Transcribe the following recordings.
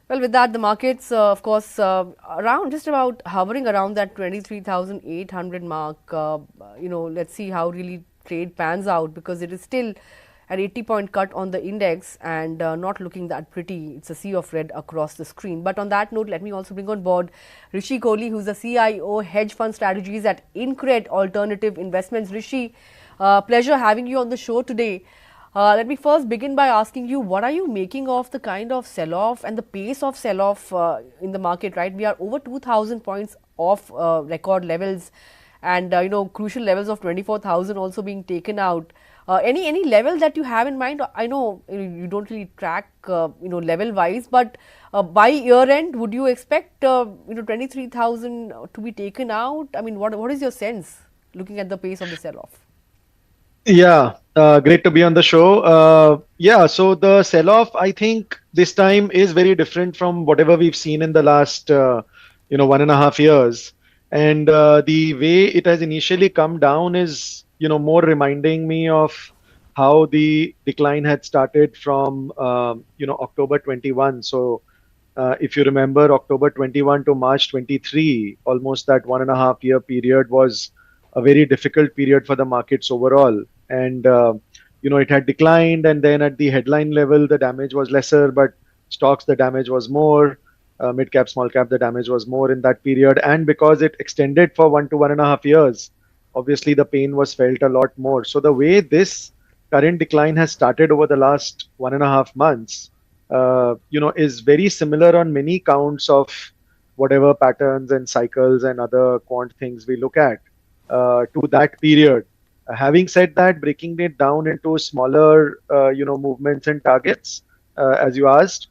Well, with that, the markets, of course, around just about hovering around that 23,800 mark. Let's see how really trade pans out, because it is still an 80-point cut on the index and not looking that pretty. It's a sea of red across the screen. But on that note, let me also bring on board Rishi Kohli, who's the CIO, Hedge Fund Strategies at InCred Alternative Investments. Rishi, pleasure having you on the show today. Let me first begin by asking you, what are you making of the kind of sell-off and the pace of sell-off in the market, right? We are over 2,000 points off record levels, and crucial levels of 24,000 also being taken out. Any level that you have in mind? I know you don't really track level wise, but by year end, would you expect 23,000 to be taken out? I mean, what is your sense looking at the pace of the sell-off? Yeah, great to be on the show. Yeah, so the sell-off, I think this time is very different from whatever we've seen in the last, 1.5 years. And the way it has initially come down is, more reminding me of how the decline had started from, October 21. So if you remember, October 21 to March 23, almost that 1.5 year period was a very difficult period for the markets overall. And, it had declined. And then at the headline level, the damage was lesser, but stocks, the damage was more. Mid cap, small cap, the damage was more in that period. And because it extended for 1 to 1.5 years, obviously the pain was felt a lot more. So the way this current decline has started over the last 1.5 months, is very similar on many counts of whatever patterns and cycles and other quant things we look at to that period. Having said that, breaking it down into smaller, movements and targets, as you asked.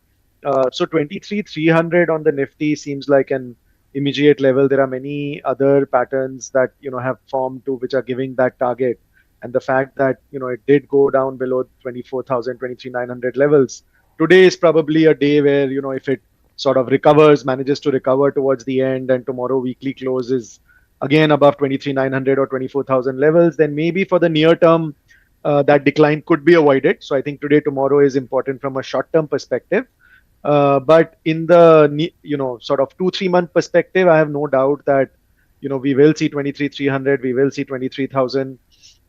So 23,300 on the Nifty seems like an immediate level. There are many other patterns that have formed to which are giving that target, and the fact that it did go down below 24,000, 23,900 levels today is probably a day where if it sort of recovers, manages to recover towards the end, and tomorrow weekly close is again above 23,900 or 24,000 levels, then maybe for the near term, that decline could be avoided. So I think today, tomorrow is important from a short term perspective. But in the sort of 2 3 month perspective, I have no doubt that we will see 23,300, we will see 23,000.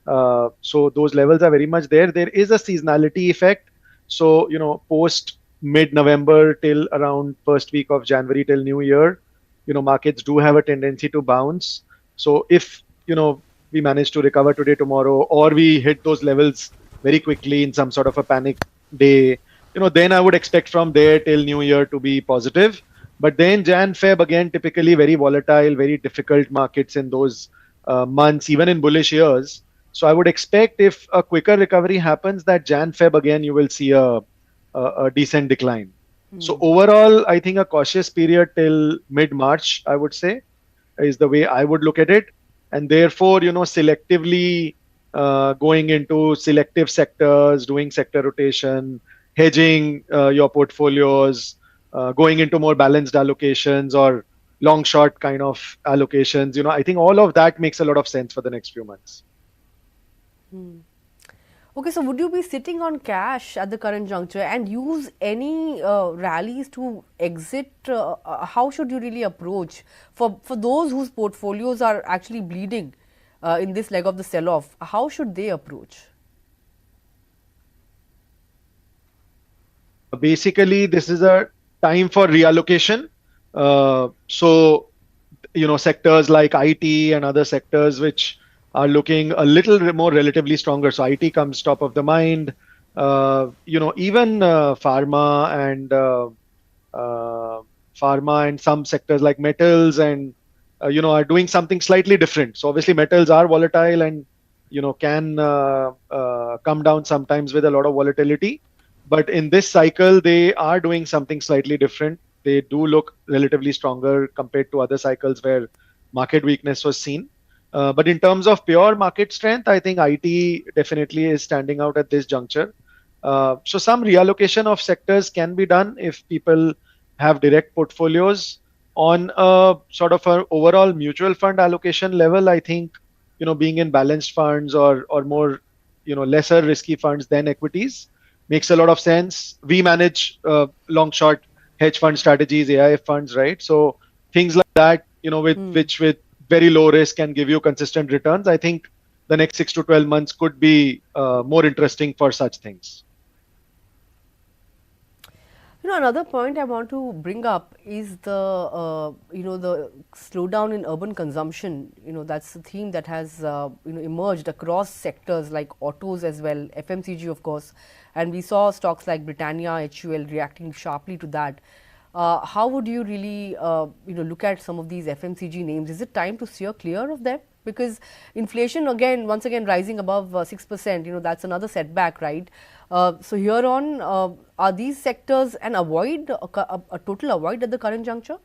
So those levels are very much there. There is a seasonality effect. So post mid November till around first week of January till New Year, markets do have a tendency to bounce. So if we manage to recover today, tomorrow, or we hit those levels very quickly in some sort of a panic day, then I would expect from there till New Year to be positive. But then Jan, Feb again, typically very volatile, very difficult markets in those months, even in bullish years. So I would expect if a quicker recovery happens, that Jan, Feb again, you will see a decent decline. So overall, I think a cautious period till mid-March, I would say, is the way I would look at it. And therefore, selectively going into selective sectors, doing sector rotation, hedging your portfolios, going into more balanced allocations or long short kind of allocations. I think all of that makes a lot of sense for the next few months. Okay, so would you be sitting on cash at the current juncture and use any rallies to exit? How should you really approach for those whose portfolios are actually bleeding in this leg of the sell-off? How should they approach? Basically, this is a time for reallocation. So, sectors like IT and other sectors which are looking a little more relatively stronger. So IT comes top of the mind. Even pharma and some sectors like metals and are doing something slightly different. So obviously metals are volatile and can come down sometimes with a lot of volatility. But in this cycle, they are doing something slightly different. They do look relatively stronger compared to other cycles where market weakness was seen. But in terms of pure market strength, I think IT definitely is standing out at this juncture. So some reallocation of sectors can be done if people have direct portfolios on a sort of an overall mutual fund allocation level. I think, being in balanced funds or more, lesser risky funds than equities makes a lot of sense. We manage long short hedge fund strategies, AIF funds, right? So things like that, with very low risk can give you consistent returns. I think the next 6 to 12 months could be more interesting for such things. Another point I want to bring up is the slowdown in urban consumption. That's the theme that has emerged across sectors like autos as well, FMCG of course, and we saw stocks like Britannia, HUL reacting sharply to that. How would you really look at some of these FMCG names? Is it time to steer clear of them? Because inflation once again rising above 6%, that's another setback, right? So here on, are these sectors a total avoid at the current juncture?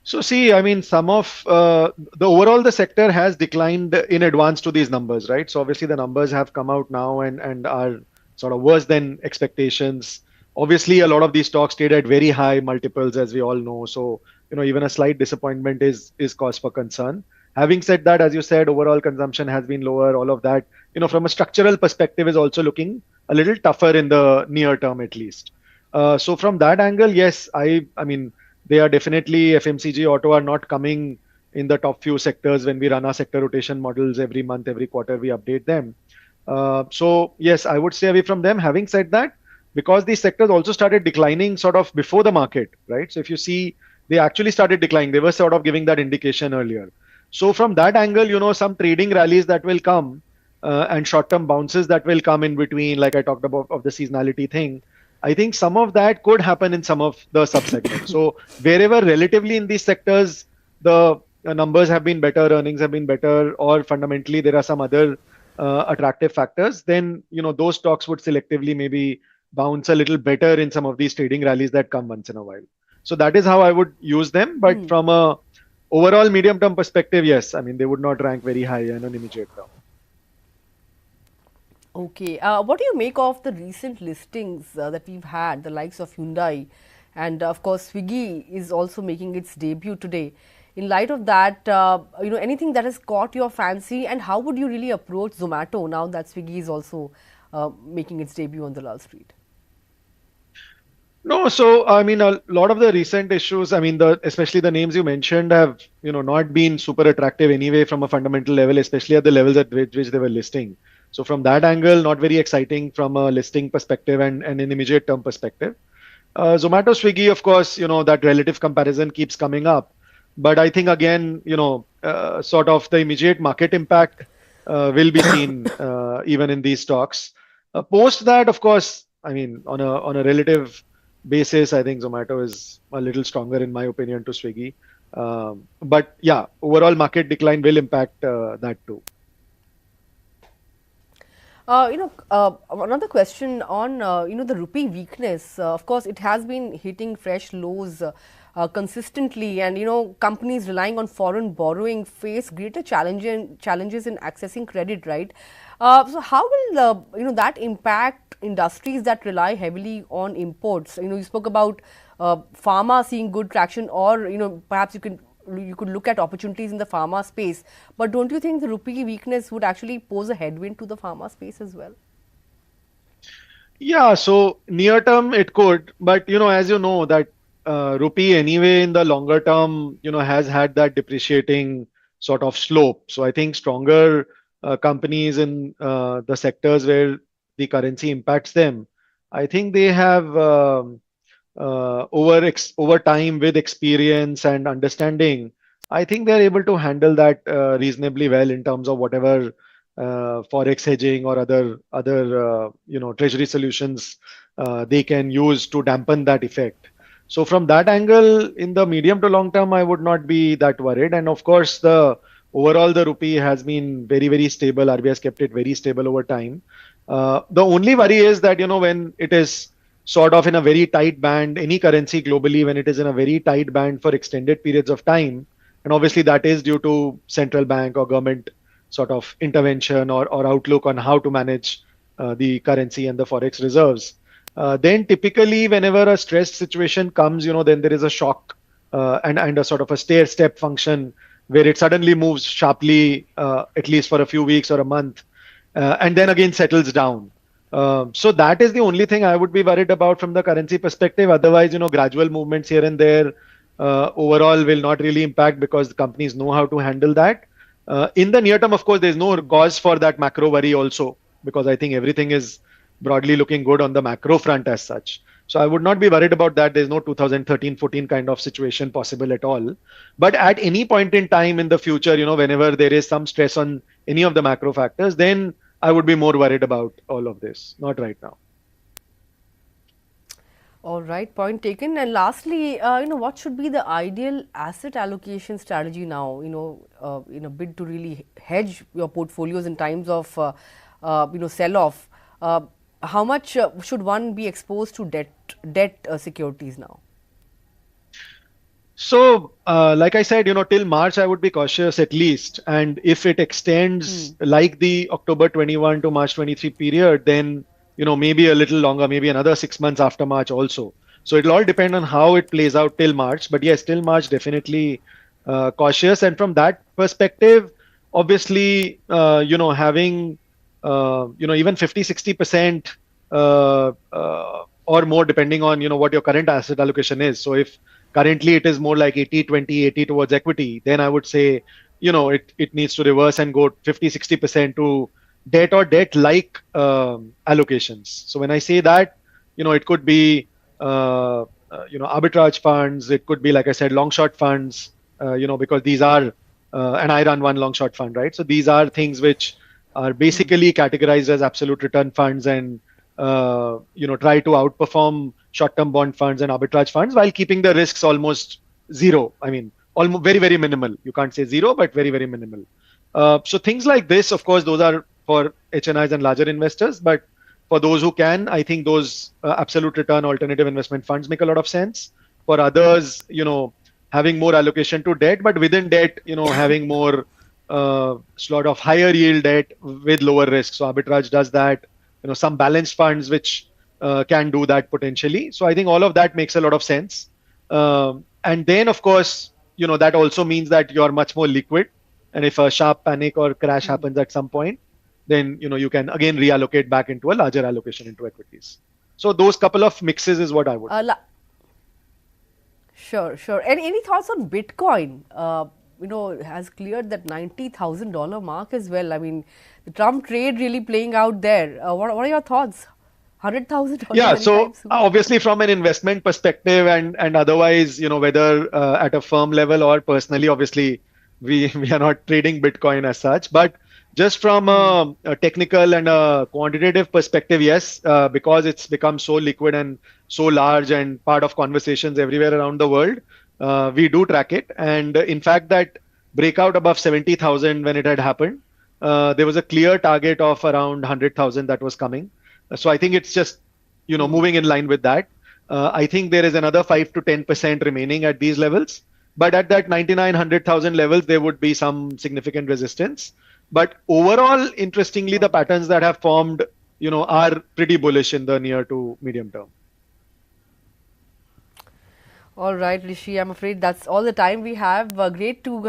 So see, I mean, some of the sector has declined in advance to these numbers, right? So obviously the numbers have come out now and are sort of worse than expectations. Obviously, a lot of these stocks trade at very high multiples, as we all know. So even a slight disappointment is cause for concern. Having said that, as you said, overall consumption has been lower. All of that, from a structural perspective, is also looking a little tougher in the near term, at least. So from that angle, yes, I mean they are definitely FMCG, auto are not coming in the top few sectors when we run our sector rotation models every month, every quarter, we update them. So yes, I would stay away from them. Having said that, because these sectors also started declining sort of before the market, right? So if you see, they actually started declining. They were sort of giving that indication earlier. So from that angle, some trading rallies that will come and short-term bounces that will come in between, like I talked about of the seasonality thing. I think some of that could happen in some of the subsegments. So wherever relatively in these sectors, the numbers have been better, earnings have been better, or fundamentally there are some other attractive factors, then those stocks would selectively maybe bounce a little better in some of these trading rallies that come once in a while. So that is how I would use them. But from a overall medium term perspective, yes, I mean they would not rank very high in an immediate term. Okay. What do you make of the recent listings that we've had, the likes of Hyundai, and of course Swiggy is also making its debut today? In light of that, anything that has caught your fancy, and how would you really approach Zomato now that Swiggy is also making its debut on the Wall Street? No, so I mean a lot of the recent issues, I mean especially the names you mentioned have not been super attractive anyway from a fundamental level, especially at the levels at which they were listing. So from that angle, not very exciting from a listing perspective and an immediate term perspective. Zomato, Swiggy, of course, that relative comparison keeps coming up. But I think again, sort of the immediate market impact will be seen even in these stocks. Post that, of course, I mean, on a relative basis, I think Zomato is a little stronger in my opinion to Swiggy. But yeah, overall market decline will impact that too. Another question on the rupee weakness. Of course, it has been hitting fresh lows consistently, and companies relying on foreign borrowing face greater challenges in accessing credit, right? So how will that impact industries that rely heavily on imports? You spoke about pharma seeing good traction, or perhaps you could look at opportunities in the pharma space, but don't you think the rupee weakness would actually pose a headwind to the pharma space as well? Yeah, so near term it could, but as you know that rupee anyway in the longer term, has had that depreciating sort of slope. So I think stronger companies in the sectors where the currency impacts them, I think they have over time with experience and understanding, I think they're able to handle that reasonably well in terms of whatever forex hedging or other treasury solutions they can use to dampen that effect. So from that angle, in the medium to long term, I would not be that worried. And of course, the rupee has been very, very stable. RBI has kept it very stable over time. The only worry is that when it is sort of in a very tight band, any currency globally, when it is in a very tight band for extended periods of time, and obviously that is due to central bank or government sort of intervention or outlook on how to manage the currency and the forex reserves. Then typically whenever a stressed situation comes, then there is a shock and a sort of a stair step function where it suddenly moves sharply, at least for a few weeks or a month, and then again settles down. So that is the only thing I would be worried about from the currency perspective. Otherwise, gradual movements here and there overall will not really impact because the companies know how to handle that. In the near term, of course, there's no cause for that macro worry also because I think everything is broadly looking good on the macro front as such. So I would not be worried about that. There's no 2013-14 kind of situation possible at all. But at any point in time in the future, whenever there is some stress on any of the macro factors, then I would be more worried about all of this. Not right now. All right, point taken. And lastly, what should be the ideal asset allocation strategy now? In a bid to really hedge your portfolios in times of, sell-off. How much should one be exposed to debt securities now? So, like I said, till March, I would be cautious at least. And if it extends like the October 21 to March 23 period, then, maybe a little longer, maybe another 6 months after March also. So it'll all depend on how it plays out till March. But yes, till March, definitely cautious. And from that perspective, obviously, having, even 50, 60% or more, depending on, what your current asset allocation is. So if currently it is more like 80-20, 80 towards equity, then I would say, it needs to reverse and go 50, 60% to debt or debt-like allocations. So when I say that, it could be, arbitrage funds. It could be, like I said, long-short funds, because these are, and I run one long-short fund, right? So these are things which are basically categorized as absolute return funds and, try to outperform short-term bond funds and arbitrage funds while keeping the risks almost zero. I mean, almost very, very minimal. You can't say zero, but very, very minimal. So things like this, of course, those are for HNIs and larger investors. But for those who can, I think those absolute return alternative investment funds make a lot of sense. For others, having more allocation to debt, but within debt, having more sort of higher yield debt with lower risk. So arbitrage does that. Some balanced funds which can do that potentially. So I think all of that makes a lot of sense. And then, of course, that also means that you're much more liquid. And if a sharp panic or crash happens at some point, then you can again reallocate back into a larger allocation into equities. So those couple of mixes is what I would. Sure. And any thoughts on Bitcoin? Has cleared that $90,000 mark as well. I mean, the Trump trade really playing out there. What are your thoughts? $100,000? Yeah, so obviously from an investment perspective and otherwise, whether at a firm level or personally, obviously we are not trading Bitcoin as such, but just from a technical and a quantitative perspective, yes, because it's become so liquid and so large and part of conversations everywhere around the world, we do track it. And in fact, that breakout above 70,000 when it had happened, there was a clear target of around 100,000 that was coming. So I think it's just, moving in line with that. I think there is another 5 to 10% remaining at these levels. But at that 99,100,000 levels, there would be some significant resistance. But overall, interestingly, the patterns that have formed, are pretty bullish in the near to medium term. All right, Rishi, I'm afraid that's all the time we have. Great to,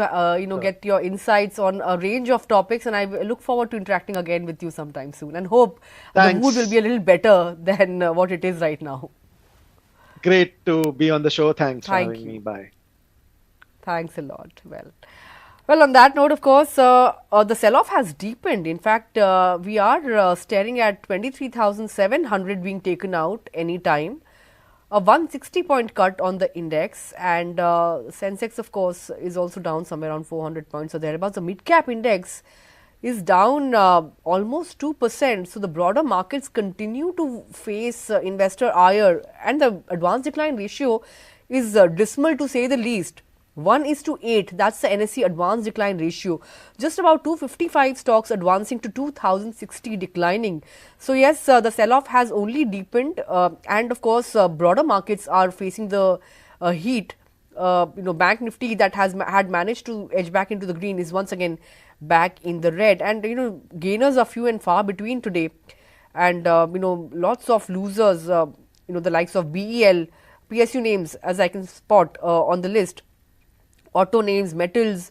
get your insights on a range of topics, and I look forward to interacting again with you sometime soon and hope the mood will be a little better than what it is right now. Great to be on the show. Thanks for having me. Bye. Thanks a lot. Well, on that note, of course, the sell-off has deepened. In fact, we are staring at 23,700 being taken out anytime. A 160-point cut on the index, and Sensex, of course, is also down somewhere around 400 points or thereabouts. The mid-cap index is down almost 2%. So the broader markets continue to face investor ire, and the advanced decline ratio is dismal to say the least. 1:8, that's the NSE advanced decline ratio. Just about 255 stocks advancing to 2,060 declining. So yes, the sell-off has only deepened, and of course, broader markets are facing the heat. Bank Nifty that had managed to edge back into the green is once again back in the red, and gainers are few and far between today, and lots of losers. The likes of BEL, PSU names as I can spot on the list. Auto names, metals,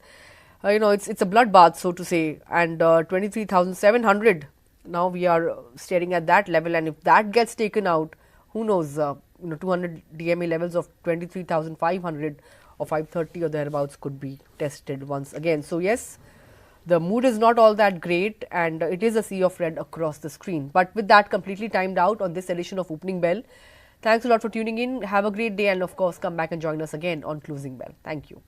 it's a bloodbath, so to say, and 23,700 now we are staring at that level, and if that gets taken out, who knows, 200 DMA levels of 23,500 or 530 or thereabouts could be tested once again. So yes, the mood is not all that great, and it is a sea of red across the screen. But with that completely timed out on this edition of Opening Bell, thanks a lot for tuning in. Have a great day, and of course come back and join us again on Closing Bell. Thank you.